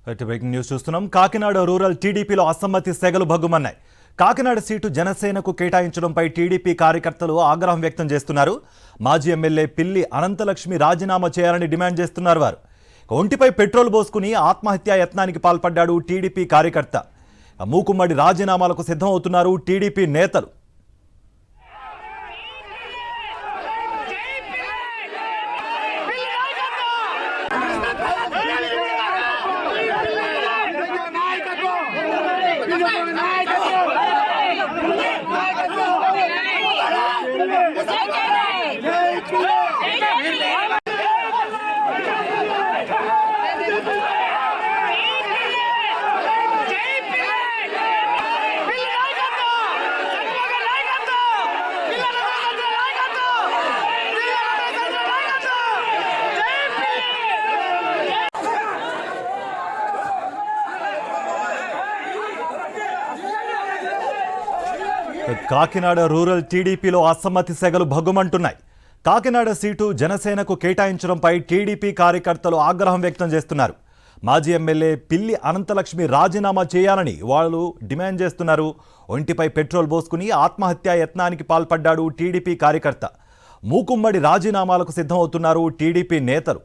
Breaking news చూస్తున్నాం. Kakinada rural టీడీపీలో అసమ్మతి సెగలు భగ్గుమన్నాయి. కాకినాడ సీటు జనసేనకు కేటాయించడంపై టీడీపీ కార్యకర్తలు ఆగ్రహం వ్యక్తం చేస్తున్నారు. మాజీ ఎమ్మెల్యే పిల్లి అనంతలక్ష్మి రాజీనామా చేయాలని డిమాండ్ చేస్తున్నారు. వారు ఒంటిపై పెట్రోల్ పోసుకుని ఆత్మహత్యా యత్నానికి పాల్పడ్డాడు టీడీపీ కార్యకర్త. మూకుమ్మడి రాజీనామాలకు సిద్ధం అవుతున్నారు టీడీపీ నేతలు. కాకినాడ రూరల్ టీడీపీలో అసమ్మతి సెగలు భగ్గుమంటున్నాయి. కాకినాడ సీటు జనసేనకు కేటాయించడంపై టీడీపీ కార్యకర్తలు ఆగ్రహం వ్యక్తం చేస్తున్నారు. మాజీ ఎమ్మెల్యే పిల్లి అనంతలక్ష్మి రాజీనామా చేయాలని వాళ్ళు డిమాండ్ చేస్తున్నారు. ఒంటిపై పెట్రోల్ పోసుకుని ఆత్మహత్యా యత్నానికి పాల్పడ్డాడు టీడీపీ కార్యకర్త. మూకుమ్మడి రాజీనామాలకు సిద్ధం అవుతున్నారు టీడీపీ నేతలు.